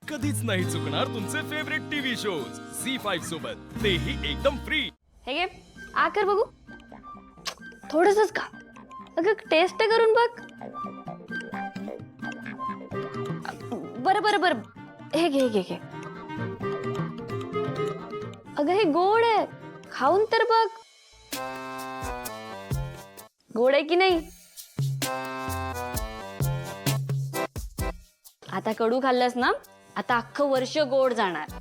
कधीच नाही चुकणार तुमचे फेवरेट टीव्ही शोज झी5 सोबत, तेही एकदम फ्री। हे घे आकर बघू थोडंसंच का अगं टेस्ट करून बघ बरं बरं बरं हे घे घे घे अगं हे गोड आहे खाऊन तर बघ गोड आहे की नाही आता कडू खाल्लंस ना आता अख्खं वर्ष गोड जाणार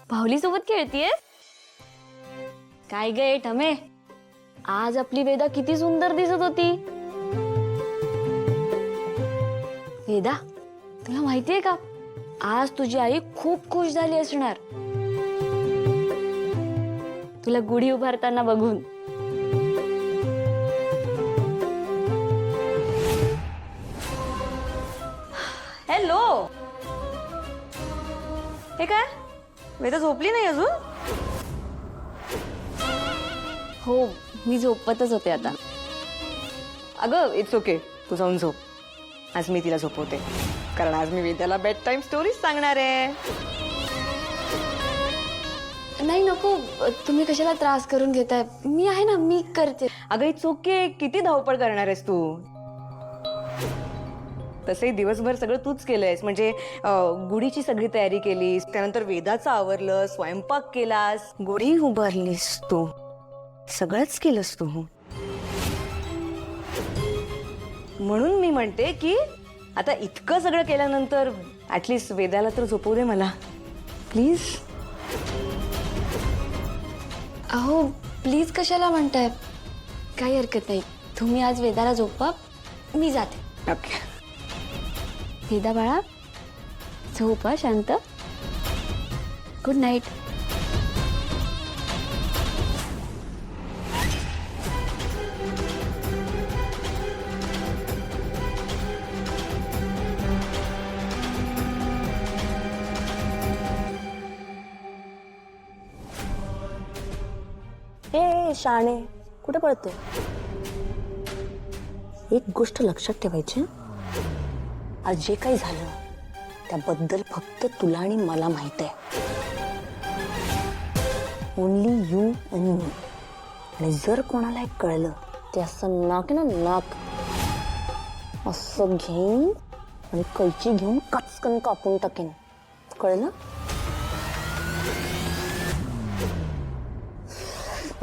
बाहुली सोबत खेळतीये काय गे ठमे आज आपली वेदा किती सुंदर दिसत होती वेदा तुला माहितीये का आज तुझी आई खूप खुश झाली असणार तुला गुढी उभारताना बघून हॅलो हे काय वेदा झोपली नाही अजून हो मी झोपतच होते आता अगं इट्स ओके तू जाऊन झोप आज मी तिला झोपवते कारण आज मी वेदाला बेड टाइम स्टोरीज सांगणार आहे नाही नको तुम्ही कशाला त्रास करून घेताय मी आहे ना मी करते अगं इट्स ओके किती धावपळ करणार आहेस तू तसंही दिवसभर सगळं तूच केलंयस म्हणजे गुढीची सगळी तयारी केलीस त्यानंतर वेदाचं आवरलं स्वयंपाक केलास गुढी उभारलीस तू सगळंच केलंस तू म्हणून मी म्हणते की आता इतकं सगळं केल्यानंतर ऍटलीस्ट वेदाला तर झोपवू दे मला प्लीज अहो प्लीज कशाला म्हणताय काही हरकत नाही तुम्ही आज वेदाला झोपा मी जाते ओके वेदा बाळा झोपा शांत गुड नाईट हे शाणे कुठे पळतोय एक गोष्ट लक्षात ठेवायची आज जे काही झालं त्याबद्दल फक्त तुला आणि मला माहित आहे ओनली यू अँड मी आणि जर कोणाला एक कळलं ते असं नाक ना नाक असं घेईन आणि कैची घेऊन कचकन कापून टाकेन कळलं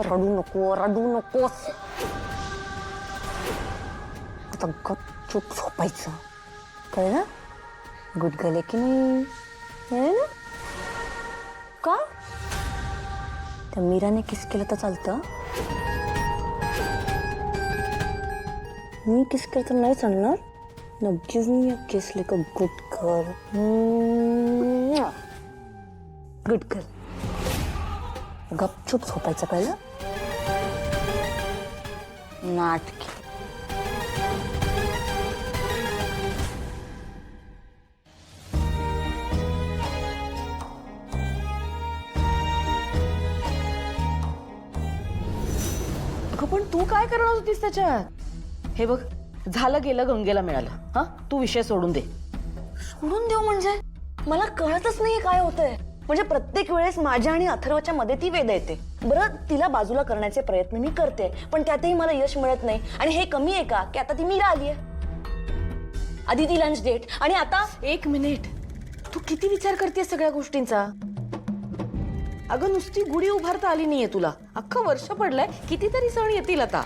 रडू नकोस आता गपचूप झोपायचं कळलं गुड गर्ल की नाही ना का त्या मीराने किस केलं तर चालतं मी किस केलं तर नाही चालणार ना give me a kiss like a good girl good girl गपचूप झोपायचं कळलं नाटकी अगं पण तू काय करणार होतीस त्याच्यात हे बघ झालं गेलं गंगेला मिळालं हा तू विषय सोडून दे सोडून देऊ म्हणजे मला कळतच नाहीये काय होतंय म्हणजे प्रत्येक वेळेस माझ्या आणि अथर्वच्या मध्ये ती वेद येते बरं तिला बाजूला करण्याचे प्रयत्न मी करते पण त्यातही मला यश मिळत नाही आणि हे कमी आहे का की आता ती मीरा आलीये आधी ती लंच डेट आणि आता एक मिनिट तू किती विचार करतेस सगळ्या गोष्टींचा अगं नुसती गुढी उभारता आली नाहीये तुला अख्खं वर्ष पडलंय कितीतरी सण येतील आता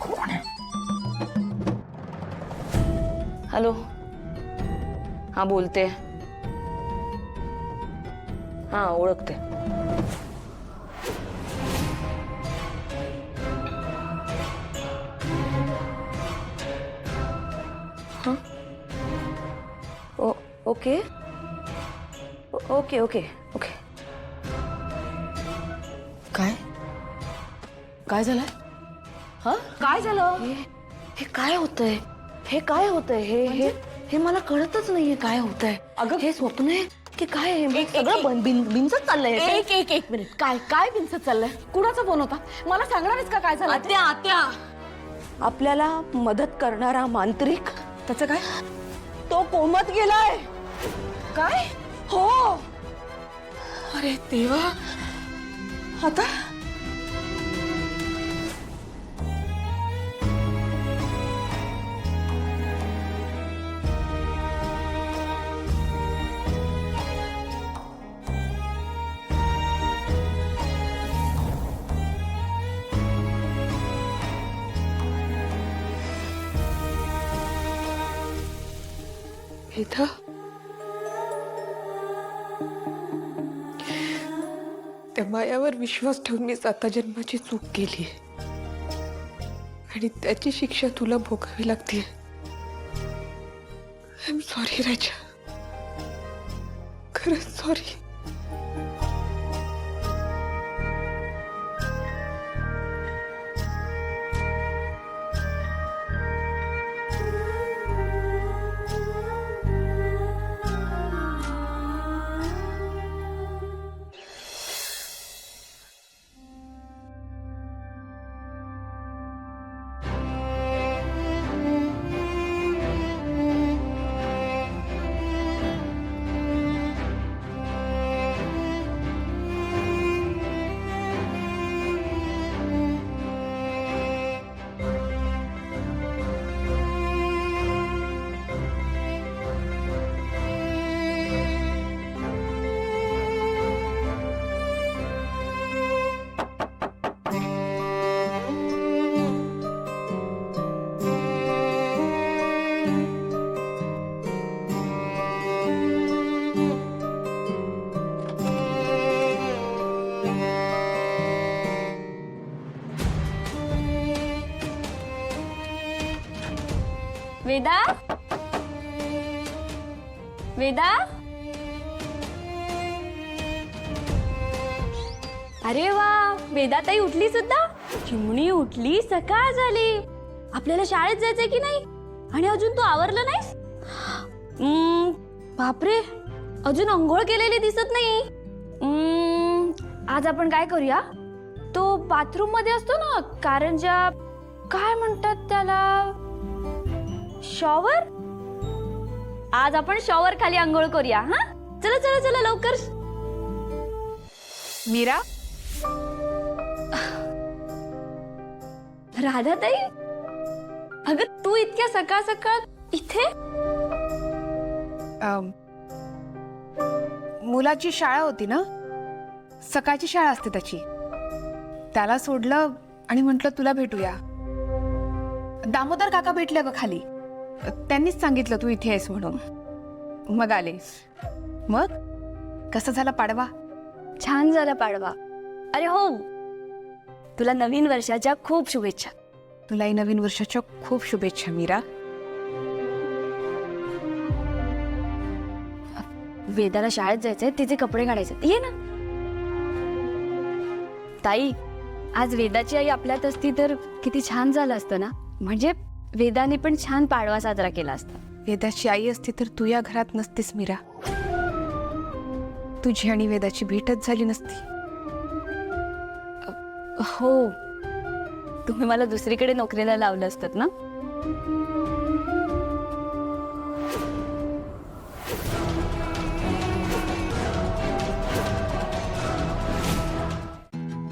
कोण आहे हॅलो हा बोलते हा ओळखते हा ओके ओके ओके ओके काय काय झालं हा काय झालं हे काय होतंय हे काय होतंय हे मला कळतच नाहीये काय होतंय अगं हे स्वप्न आहे की काय आहे सगळं बिनसच चाललंय एक मिनिट काय काय बिनसत चाललंय कुणाचा फोन होता मला सांगणारच का काय झालं आत्या आपल्याला मदत करणारा मांत्रिक त्याचं काय? तो कोमत गेलाय. काय? हो, अरे देवा, आता इथं त्या मायावर विश्वास ठेवून मी आता जन्माची चूक केली आणि त्याची शिक्षा तुला भोगावी लागते. आय एम सॉरी राजा, खरंच सॉरी. वेदा, वेदा, अरे वा, वेदा ताई उठली सुद्धा. चिमणी उठली, सकाळ झाली. आपल्याला शाळेत जायचंय की नाही? आणि अजून तू आवरलं नाहीस? बापरे, अजून अंघोळ केलेली दिसत नाही. आज आपण काय करूया? तो बाथरूम मध्ये असतो ना कारंजा, काय म्हणतात त्याला, शॉवर. आज आपण शॉवर खाली अंघोळ करूया. हा, चला चला चला लवकर. मीरा, राधा ताई, अगं तू इतक्या सकाळ सकाळ इथे? मुलाची शाळा होती ना, सकाळची शाळा असते त्याची. त्याला सोडलं आणि म्हटलं तुला भेटूया. दामोदर काका भेटले ग खाली, त्यांनीच सांगितलं तू इथे आहेस म्हणून. मग आले. मग कसा झाला पाडवा? छान झाला पाडवा. अरे हो, तुला नवीन वर्षाच्या खूप शुभेच्छा. तुलाही नवीन वर्षाच्या खूप शुभेच्छा मीरा. वेदाला शाळेत जायचंय, तिचे कपडे काढायचे, ये ना. ताई, आज वेदाची आई आपल्यात असती तर किती छान झालं असतं ना. म्हणजे वेदाने पण छान पाडवा साजरा केला असता. वेदाची आई असती तर तू या घरात नसतीस मीरा. तुझी आणि वेदाची भेटच झाली नसती. हो, तुम्ही मला दुसरीकडे नोकरीला लावलं असतात ना.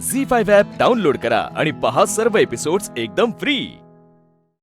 झी 5 ॲप डाउनलोड करा आणि पहा सर्व एपिसोड्स एकदम फ्री.